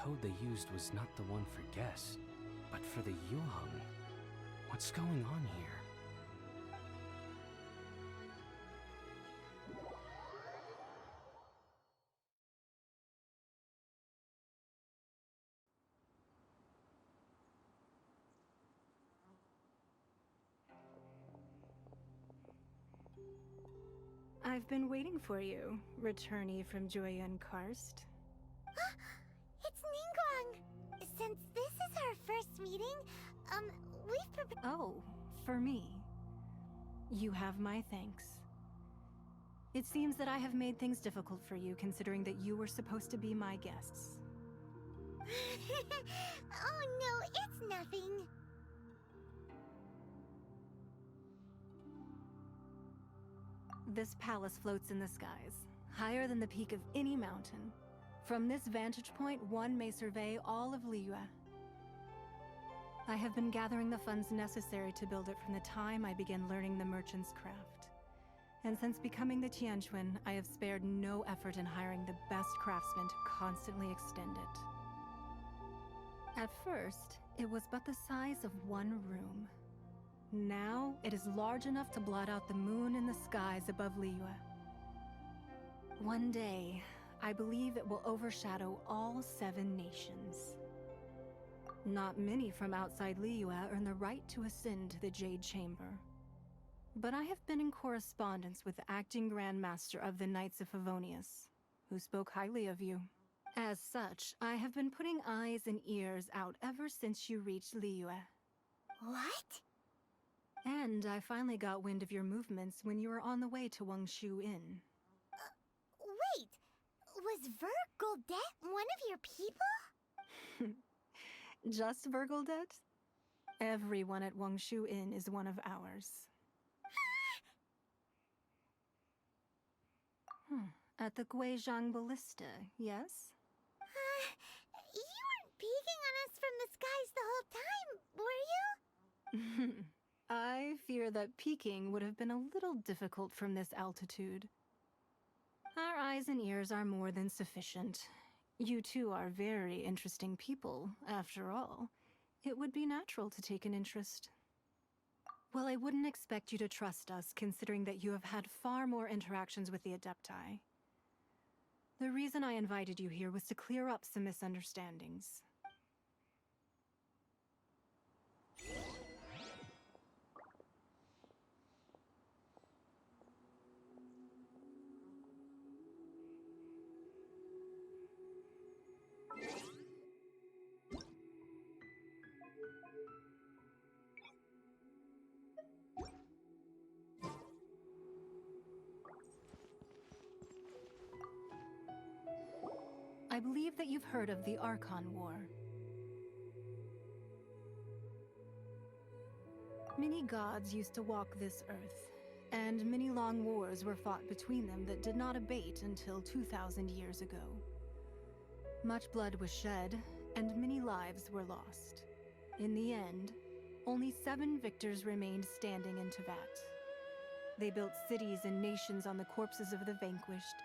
code they used was not the one for guess, but for the Yuheng. What's going on here? I've been waiting for you, returnee from Joyun Karst. It's Ningguang! Since this is our first meeting, we've prepared— Oh, for me. You have my thanks. It seems that I have made things difficult for you, considering that you were supposed to be my guests. Oh no, it's nothing. This palace floats in the skies, higher than the peak of any mountain. From this vantage point, one may survey all of Liyue. I have been gathering the funds necessary to build it from the time I began learning the merchant's craft. And since becoming the Tianquan, I have spared no effort in hiring the best craftsmen to constantly extend it. At first, it was but the size of one room. Now, it is large enough to blot out the moon in the skies above Liyue. One day, I believe it will overshadow all 7 nations. Not many from outside Liyue earn the right to ascend to the Jade Chamber. But I have been in correspondence with the acting Grand Master of the Knights of Favonius, who spoke highly of you. As such, I have been putting eyes and ears out ever since you reached Liyue. What? And I finally got wind of your movements when you were on the way to Wangshu Inn. Wait! Was Vergoldet one of your people? Just Vergoldet? Everyone at Wangshu Inn is one of ours. At the Guizhang Ballista, yes? You weren't peeking on us from the skies the whole time, were you? I fear that peeking would have been a little difficult from this altitude. Our eyes and ears are more than sufficient. You two are very interesting people, after all. It would be natural to take an interest. Well, I wouldn't expect you to trust us, considering that you have had far more interactions with the Adepti. The reason I invited you here was to clear up some misunderstandings. I believe that you've heard of the Archon War. Many gods used to walk this earth, and many long wars were fought between them that did not abate until 2,000 years ago. Much blood was shed, and many lives were lost. In the end, only 7 victors remained standing in Teyvat. They built cities and nations on the corpses of the vanquished,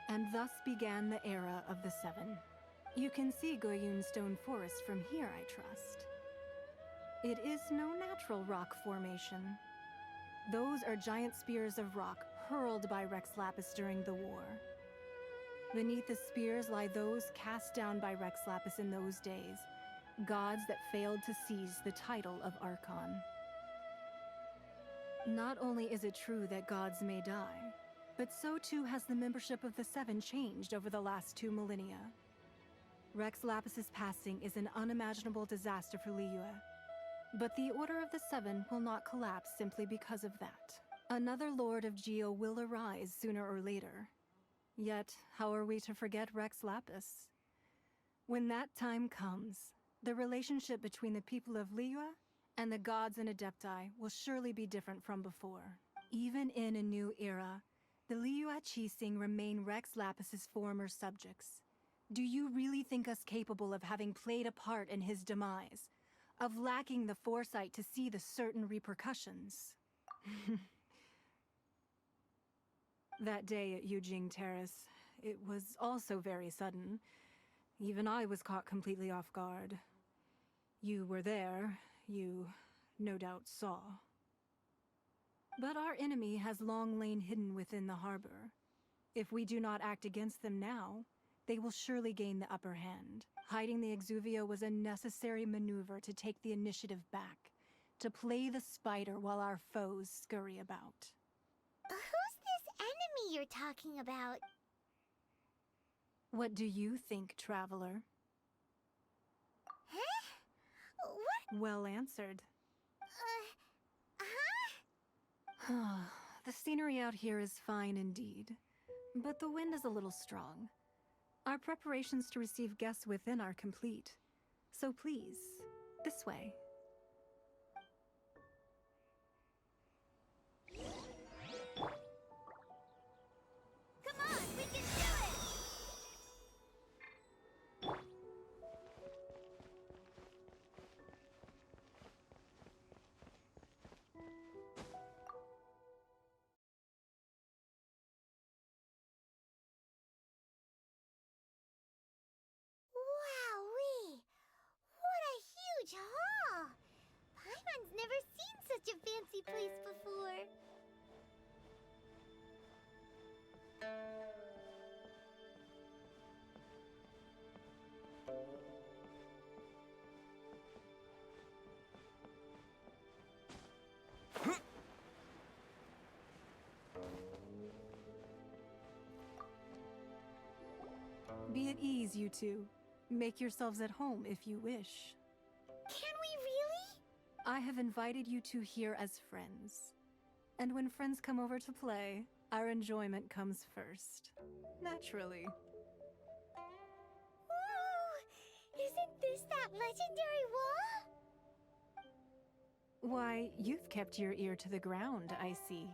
and thus began the era of the 7. You can see Goyun Stone Forest from here, I trust. It is no natural rock formation. Those are giant spears of rock hurled by Rex Lapis during the war. Beneath the spears lie those cast down by Rex Lapis in those days, gods that failed to seize the title of Archon. Not only is it true that gods may die, but so too has the membership of the 7 changed over the last 2 millennia. Rex Lapis's passing is an unimaginable disaster for Liyue, but the Order of the 7 will not collapse simply because of that. Another Lord of Geo will arise sooner or later. Yet, how are we to forget Rex Lapis? When that time comes, the relationship between the people of Liyue and the gods and Adepti will surely be different from before. Even in a new era, the Liyue Qixing remain Rex Lapis's former subjects. Do you really think us capable of having played a part in his demise? Of lacking the foresight to see the certain repercussions? That day at Yujing Terrace, it was also very sudden. Even I was caught completely off guard. You were there, you no doubt saw. But our enemy has long lain hidden within the harbor. If we do not act against them now, they will surely gain the upper hand. Hiding the Exuvia was a necessary maneuver to take the initiative back, to play the spider while our foes scurry about. Who's this enemy you're talking about? What do you think, traveler? Huh? What? Well answered. Huh? The scenery out here is fine indeed, but the wind is a little strong. Our preparations to receive guests within are complete. So please, this way. Come on, we can do it! Wowee! What a huge hall! Paimon's never seen such a fancy place before. Be at ease, you two. Make yourselves at home if you wish. Can we really? I have invited you two here as friends. And when friends come over to play, our enjoyment comes first. Naturally. Whoa! Isn't this that legendary wall? Why, you've kept your ear to the ground, I see.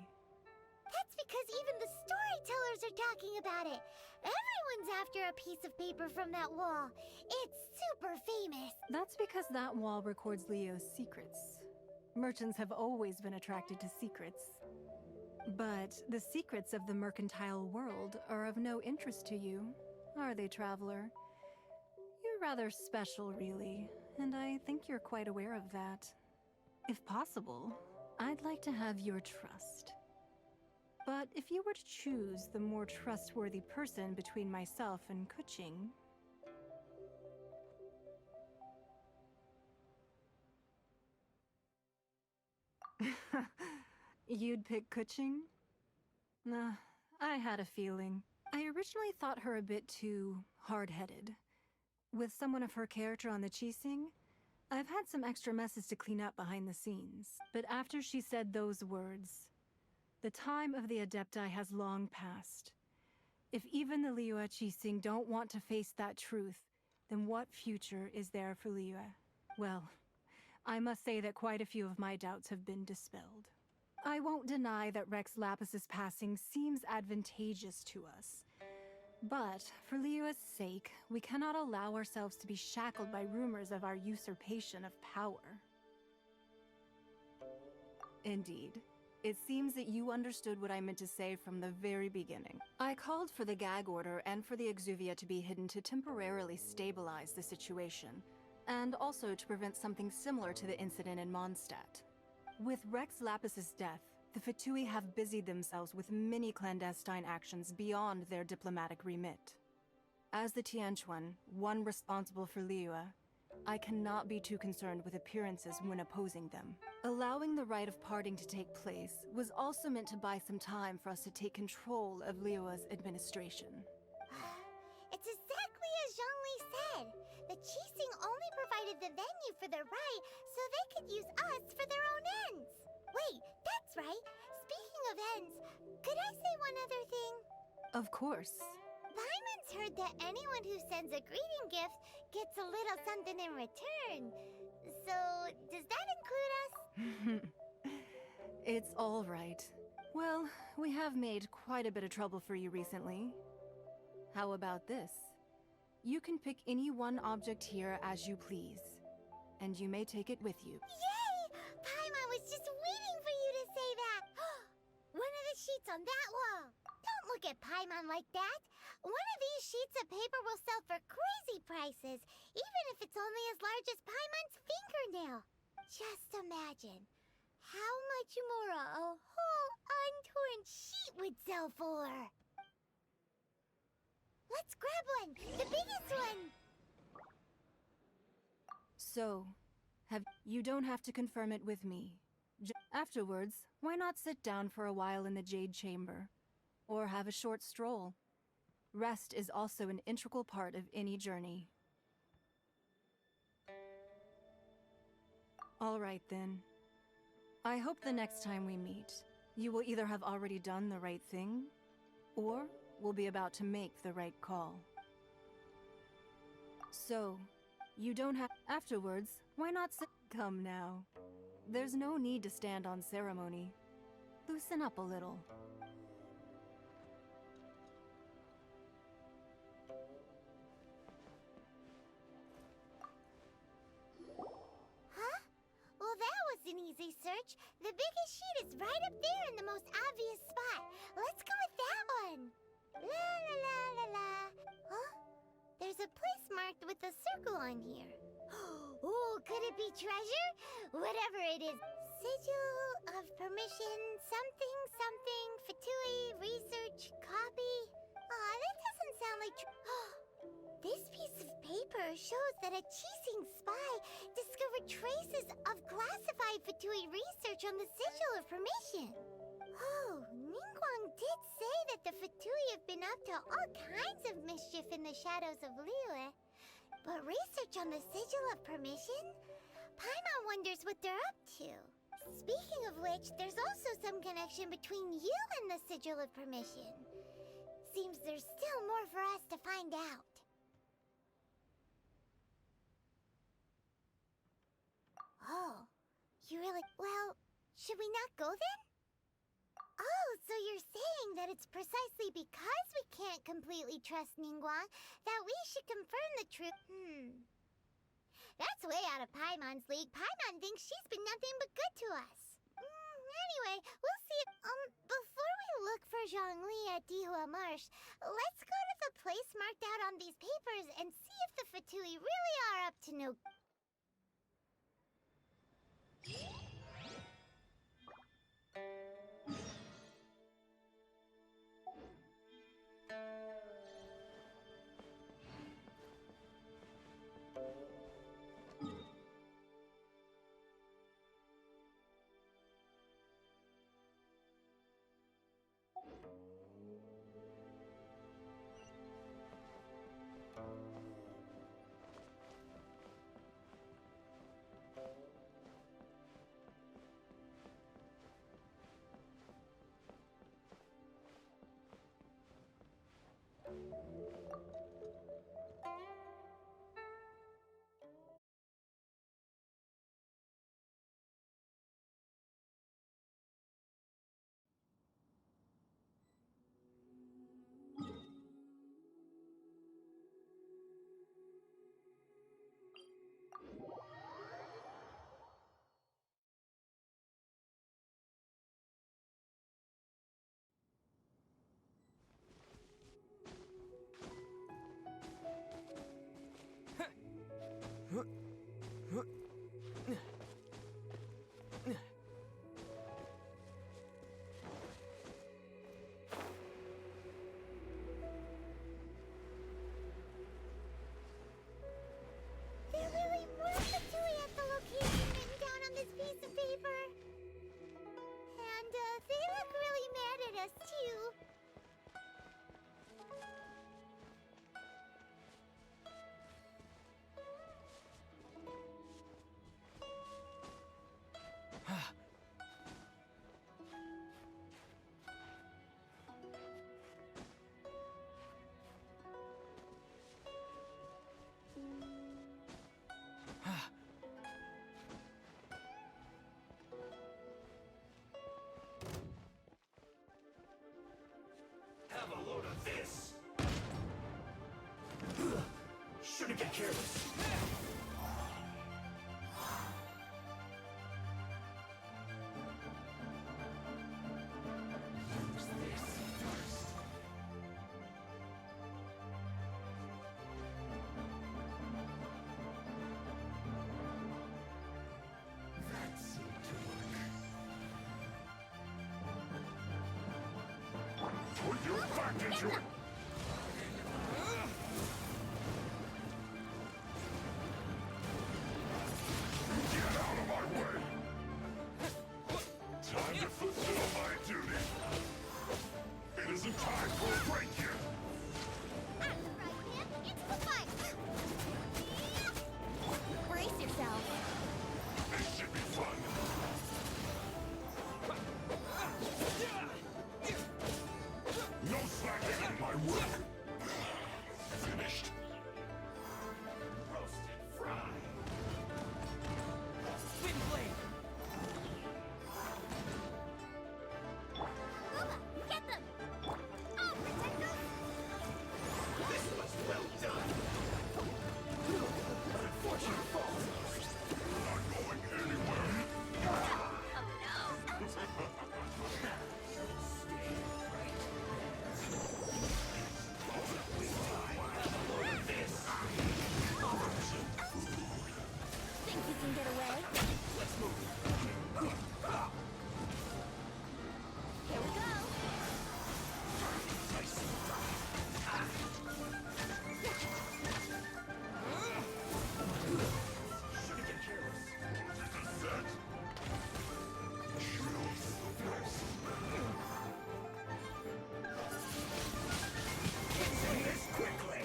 That's because even the storytellers are talking about it. Everyone's after a piece of paper from that wall. It's super famous. That's because that wall records Liyue's secrets. Merchants have always been attracted to secrets. But the secrets of the mercantile world are of no interest to you, are they, traveler? You're rather special, really, and I think you're quite aware of that. If possible, I'd like to have your trust. But if you were to choose the more trustworthy person between myself and Kuching... You'd pick Kuching? Nah, I had a feeling. I originally thought her a bit too hard-headed. With someone of her character on the Qixing, I've had some extra messes to clean up behind the scenes. But after she said those words, the time of the Adepti has long passed. If even the Liyue Qixing don't want to face that truth, then what future is there for Liyue? Well, I must say that quite a few of my doubts have been dispelled. I won't deny that Rex Lapis's passing seems advantageous to us. But for Liyue's sake, we cannot allow ourselves to be shackled by rumors of our usurpation of power. Indeed. It seems that you understood what I meant to say from the very beginning. I called for the gag order and for the Exuvia to be hidden to temporarily stabilize the situation, and also to prevent something similar to the incident in Mondstadt. With Rex Lapis's death, the Fatui have busied themselves with many clandestine actions beyond their diplomatic remit. As the Tianquan, one responsible for Liyue, I cannot be too concerned with appearances when opposing them. Allowing the rite of parting to take place was also meant to buy some time for us to take control of Liyue's administration. It's exactly as Zhongli said. The Qixing only provided the venue for the rite so they could use us for their own ends. Wait, that's right. Speaking of ends, could I say one other thing? Of course. Paimon's heard that anyone who sends a greeting gift gets a little something in return. So, does that include us? It's all right. Well, we have made quite a bit of trouble for you recently. How about this? You can pick any one object here as you please, and you may take it with you. Yay! Paimon was just waiting for you to say that! One of the sheets on that wall! Don't look at Paimon like that! One of these sheets of paper will sell for crazy prices, even if it's only as large as Paimon's fingernail. Just imagine how much more a whole untorn sheet would sell for. Let's grab one, the biggest one. So, you don't have to confirm it with me. Afterwards, why not sit down for a while in the Jade Chamber? Or have a short stroll? Rest is also an integral part of any journey. All right then. I hope the next time we meet, you will either have already done the right thing, or will be about to make the right call. So, you don't have... Afterwards, why not sit... Come now. There's no need to stand on ceremony. Loosen up a little. Huh? Well, that was an easy search. The biggest sheet is right up there in the most obvious spot. Let's go with that one. La la la la la. Huh? There's a place marked with a circle on here. Oh, could it be treasure? Whatever it is. Sigil of permission, something, something, Fatui, research, copy. Aw, that doesn't sound like This piece of paper shows that a Qixing spy discovered traces of classified Fatui research on the Sigil of Permission. Oh, Ningguang did say that the Fatui have been up to all kinds of mischief in the shadows of Liyue. But research on the Sigil of Permission? Paimon wonders what they're up to. Speaking of which, there's also some connection between you and the Sigil of Permission. Seems there's still more for us to find out. Oh, you really... Well, should we not go then? Oh, so you're saying that it's precisely because we can't completely trust Ningguang that we should confirm the truth. That's way out of Paimon's league. Paimon thinks she's been nothing but good to us. Anyway, we'll see. Before we look for Zhongli at Dihua Marsh, let's go to the place marked out on these papers and see if the Fatui really are up to no... There really were Fatui at the location written down on this piece of paper. And, they look really mad at us, too. Have a load of this! Shouldn't get careless. Use this first. Get them! Get out of my way! Time to fulfill my duty. It isn't time for a break yet. That's right, man. It's the fight! Brace yourself. This should be fun. No slacking in my work. Finished. Roasted fry. Wind blade! Booba, get them! Oh, protect us! This was well done. Unfortunate fall. Not going anywhere. Oh no! Think you can get away? Let's move. Here we go! Shouldn't get careless. Set. Shield to the breast. Say this quickly.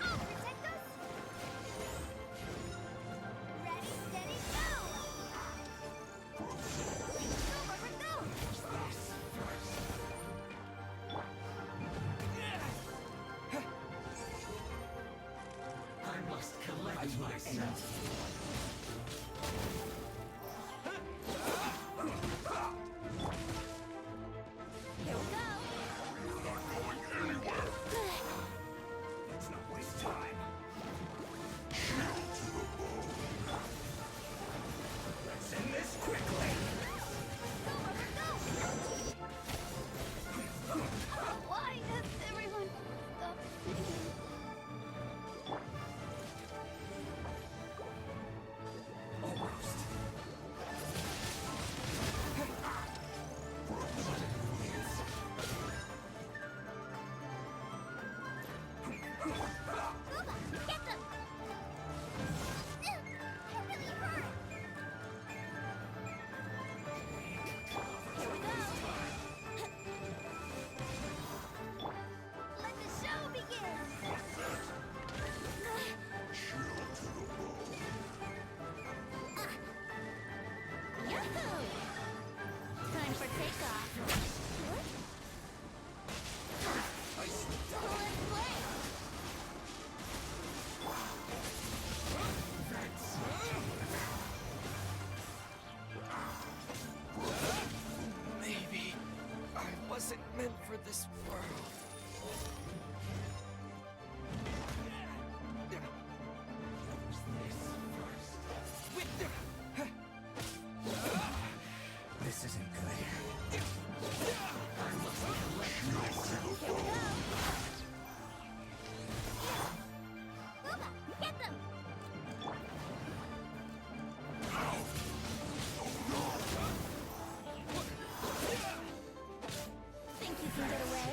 Oh, protect us! Ready, steady, go! Go, Barbara, go! I must collect myself. Here we go! Not going anywhere. Let's not waste time. Shield to the bone. Let's end this quickly. Go, Barbara, go! Why does everyone stop singing? Almost. Booba, get them! That really hurt! Here we go! Let the show begin! Shield to the bone. Yahoo! Time for takeoff. What? Let's play! Maybe I wasn't meant for this world. This isn't good. Here we go! Booba, get them! Think you can get away?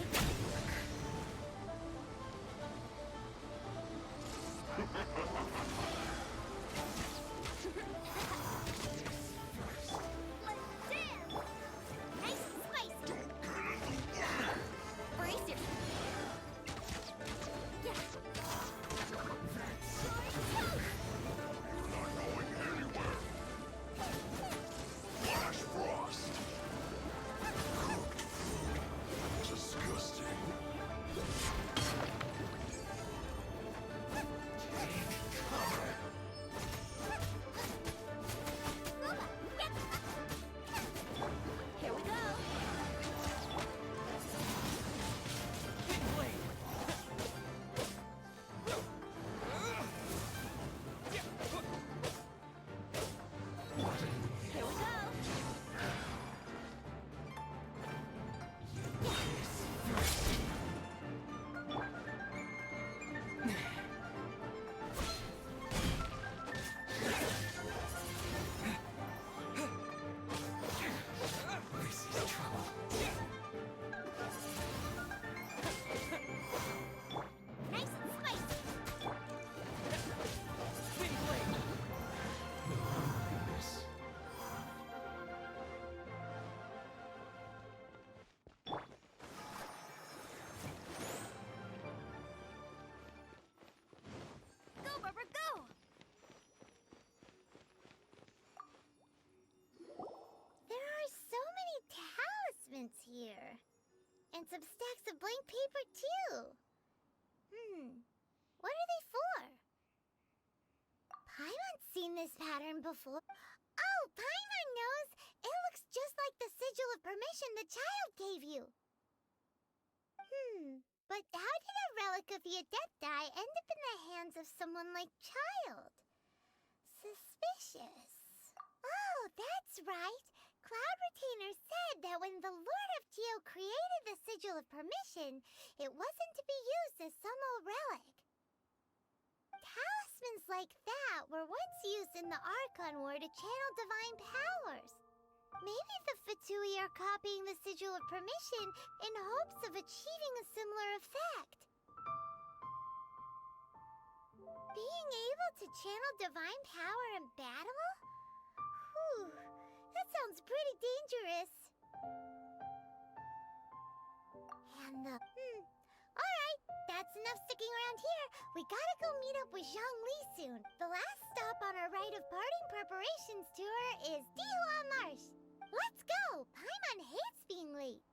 parchments here. And some stacks of blank paper, too. What are they for? Paimon's seen this pattern before. Oh, Paimon knows! It looks just like the sigil of permission the child gave you. But how did a relic of the Adepti end up in the hands of someone like Child? Suspicious. Oh, that's right. Cloud Retainer said that when the Lord of Geo created the Sigil of Permission, it wasn't to be used as some old relic. Talismans like that were once used in the Archon War to channel divine powers. Maybe the Fatui are copying the Sigil of Permission in hopes of achieving a similar effect. Being able to channel divine power in battle? Whew, that sounds pretty dangerous. And the... Alright, that's enough sticking around here. We gotta go meet up with Zhongli soon. The last stop on our rite of parting preparations tour is Dihua Marsh. Let's go! Paimon hates being late.